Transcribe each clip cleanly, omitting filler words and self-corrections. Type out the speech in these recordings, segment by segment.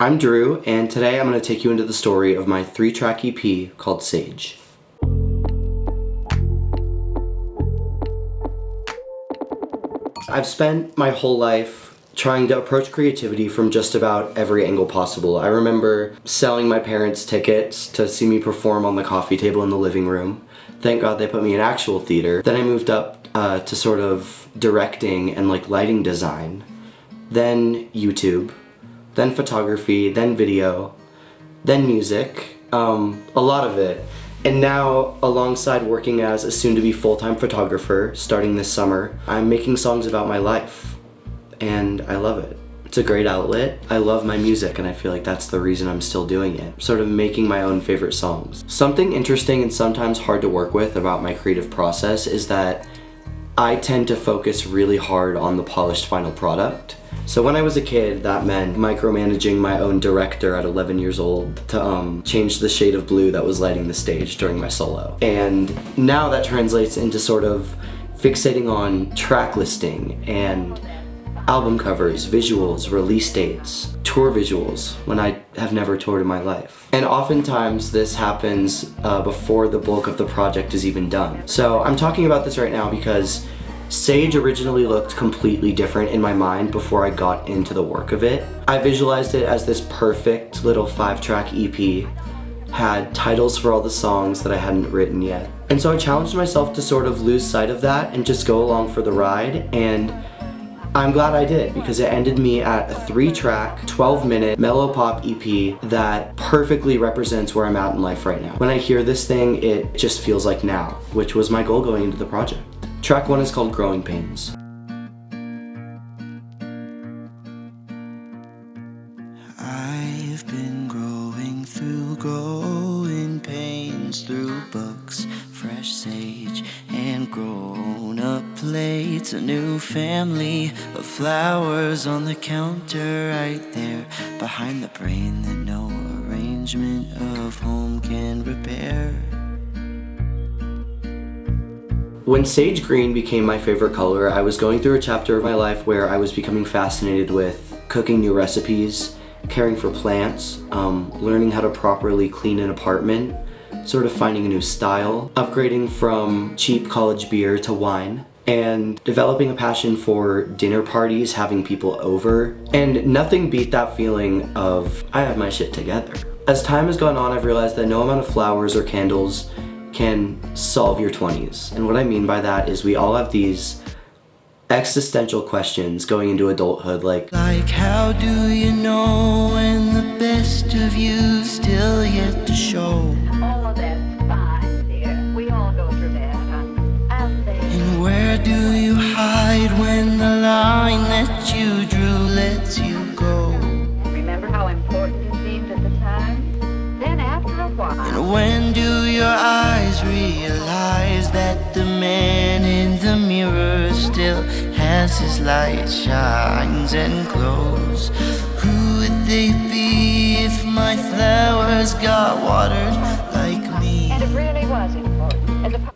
I'm Drew, and today I'm going to take you into the story of my 3-track EP called Sage. I've spent my whole life trying to approach creativity from just about every angle possible. I remember selling my parents tickets to see me perform on the coffee table in the living room. Thank God they put me in actual theater. Then I moved up to sort of directing and lighting design. Then YouTube. Then photography, then video, then music, a lot of it. And now, alongside working as a soon-to-be full-time photographer, starting this summer, I'm making songs about my life, and I love it. It's a great outlet. I love my music, and I feel like that's the reason I'm still doing it. Sort of making my own favorite songs. Something interesting and sometimes hard to work with about my creative process is that I tend to focus really hard on the polished final product. So when I was a kid, that meant micromanaging my own director at 11 years old to change the shade of blue that was lighting the stage during my solo. And now that translates into sort of fixating on track listing and album covers, visuals, release dates, tour visuals when I have never toured in my life. And oftentimes this happens before the bulk of the project is even done. So I'm talking about this right now because Sage originally looked completely different in my mind before I got into the work of it. I visualized it as this perfect little 5-track EP, had titles for all the songs that I hadn't written yet. And so I challenged myself to sort of lose sight of that and just go along for the ride, and I'm glad I did, because it ended me at a 3-track, 12-minute mellow pop EP that perfectly represents where I'm at in life right now. When I hear this thing, it just feels like now, which was my goal going into the project. Track 1 is called Growing Pains. I've been growing pains through books, fresh sage, and grown-up plates. A new family of flowers on the counter right there behind the brain that no arrangement of home can repair. When sage green became my favorite color, I was going through a chapter of my life where I was becoming fascinated with cooking new recipes, caring for plants, learning how to properly clean an apartment, sort of finding a new style, upgrading from cheap college beer to wine, and developing a passion for dinner parties, having people over. And nothing beat that feeling of, I have my shit together. As time has gone on, I've realized that no amount of flowers or candles can solve your 20s. And what I mean by that is we all have these existential questions going into adulthood, like how do you know when the best of you still yet to show? Oh, that's fine, dear. We all go through that, huh? And where do you hide when the line that you drew lets you go? Remember how important it seemed at the time? Then after a while. And when do your eyes realize that the man in the mirror still has his light, shines and glows? Who would they be if my flowers got watered like me? And it really was important.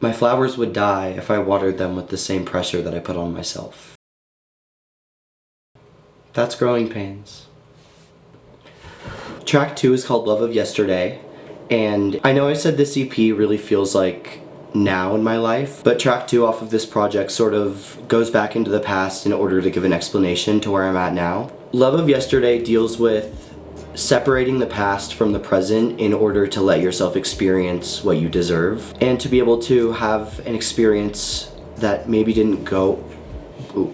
my flowers would die if I watered them with the same pressure that I put on myself. That's Growing Pains. Track 2 is called Love of Yesterday, and I know I said this EP really feels like now in my life, but track 2 off of this project sort of goes back into the past in order to give an explanation to where I'm at now. Love of Yesterday deals with separating the past from the present in order to let yourself experience what you deserve, and to be able to have an experience that maybe didn't go... Ooh.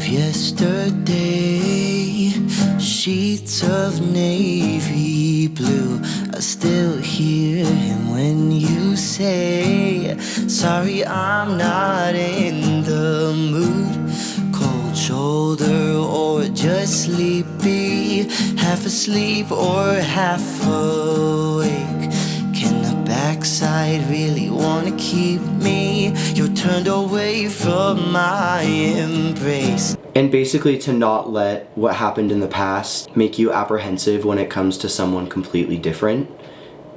Yesterday, sheets of navy blue. I still hear him when you say, sorry, I'm not in the mood. Cold shoulder or just sleepy, half asleep or half awake. Can the backside really wanna keep me? You're turned away from my embrace. And basically to not let what happened in the past make you apprehensive when it comes to someone completely different.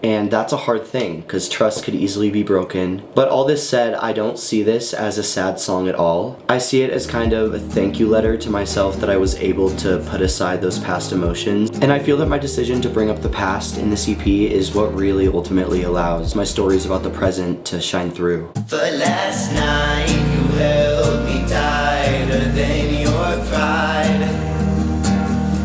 And that's a hard thing, because trust could easily be broken. But all this said, I don't see this as a sad song at all. I see it as kind of a thank you letter to myself that I was able to put aside those past emotions. And I feel that my decision to bring up the past in this EP is what really ultimately allows my stories about the present to shine through. But last night you held me tighter than your pride.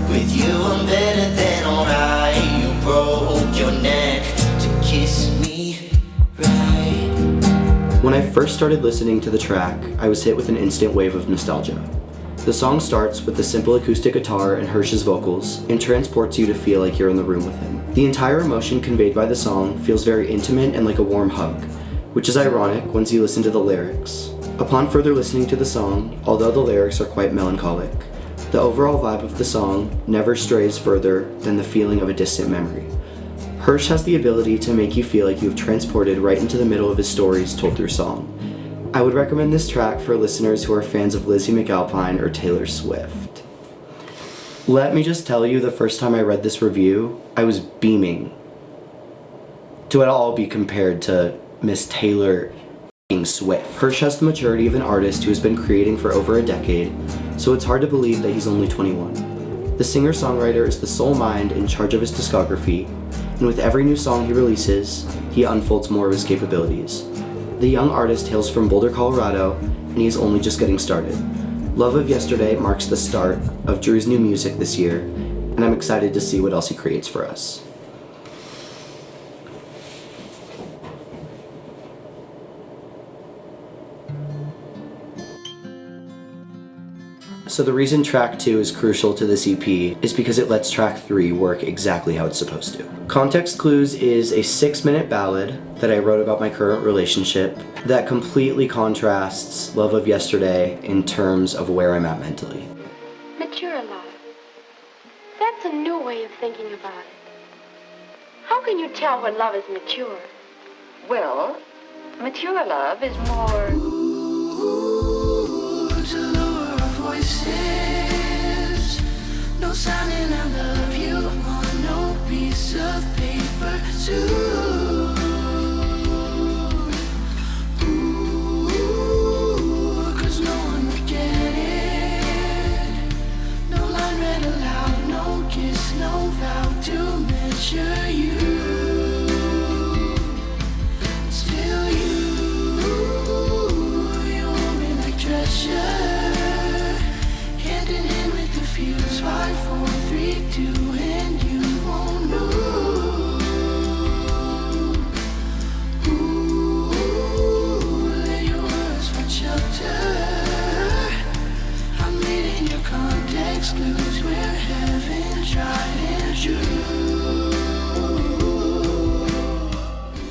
With you I'm better than alright. You broke your neck to kiss me right. When I first started listening to the track, I was hit with an instant wave of nostalgia. The song starts with the simple acoustic guitar and Hersch's vocals and transports you to feel like you're in the room with him. The entire emotion conveyed by the song feels very intimate and like a warm hug, which is ironic once you listen to the lyrics. Upon further listening to the song, although the lyrics are quite melancholic, the overall vibe of the song never strays further than the feeling of a distant memory. Hersch has the ability to make you feel like you've transported right into the middle of his stories told through song. I would recommend this track for listeners who are fans of Lizzie McAlpine or Taylor Swift. Let me just tell you, the first time I read this review, I was beaming. To it all be compared to Miss Taylor Swift. Hersch has the maturity of an artist who has been creating for over a decade, so it's hard to believe that he's only 21. The singer-songwriter is the sole mind in charge of his discography, and with every new song he releases, he unfolds more of his capabilities. The young artist hails from Boulder, Colorado, and he is only just getting started. Love of Yesterday marks the start of Drew's new music this year, and I'm excited to see what else he creates for us. So the reason track 2 is crucial to this EP is because it lets track 3 work exactly how it's supposed to. Context Clues is a 6-minute ballad that I wrote about my current relationship that completely contrasts Love of Yesterday in terms of where I'm at mentally. Mature love. That's a new way of thinking about it. How can you tell when love is mature? Well, mature love is more... No signing I love you on no piece of paper too. Cause no one would get it. No line read aloud, no kiss, no vow to measure you. Still you hold me like treasure. Hand in hand with the fuse, 5, 4, 3, 2, and you won't move. Ooh, let your words find shelter. I'm reading your context clues, we're having tried and true.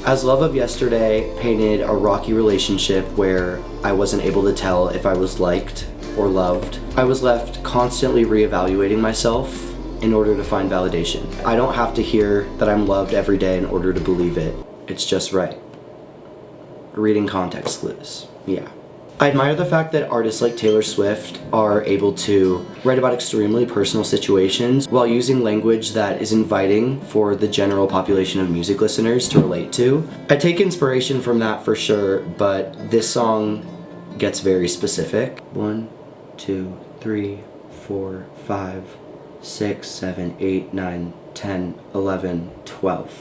As Love of Yesterday painted a rocky relationship where I wasn't able to tell if I was liked or loved, I was left constantly reevaluating myself in order to find validation. I don't have to hear that I'm loved every day in order to believe it. It's just right. Reading context clues. Yeah. I admire the fact that artists like Taylor Swift are able to write about extremely personal situations while using language that is inviting for the general population of music listeners to relate to. I take inspiration from that for sure, but this song gets very specific. 1, 2, 3, 4, 5, 6, 7, 8, 9, 10, 11, 12.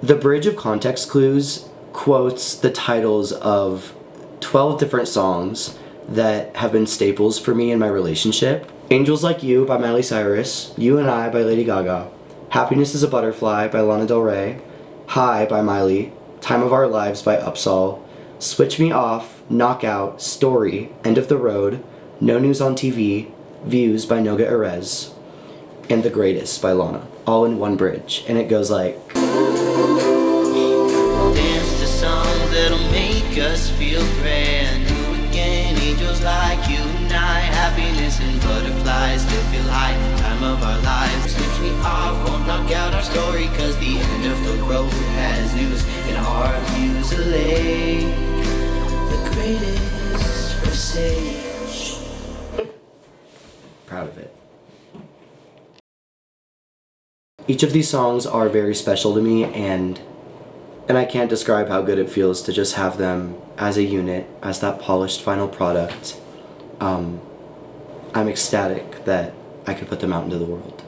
The bridge of Context Clues quotes the titles of 12 different songs that have been staples for me in my relationship. Angels Like You by Miley Cyrus, You and I by Lady Gaga, Happiness is a Butterfly by Lana Del Rey, High by Miley, Time of Our Lives by Upsall, Switch Me Off, Knockout, Story, End of the Road, No News on TV, Views by Noga Erez, and The Greatest by Lana, all in one bridge. And it goes like... Dance to songs that'll make us feel brand new again. Angels like you and I, happiness and butterflies, still feel high, time of our lives. Switch me off, won't knock out our story, cause the end of the road has news, and our views a lake. The greatest for sage. Each of these songs are very special to me, and I can't describe how good it feels to just have them as a unit, as that polished final product. I'm ecstatic that I could put them out into the world.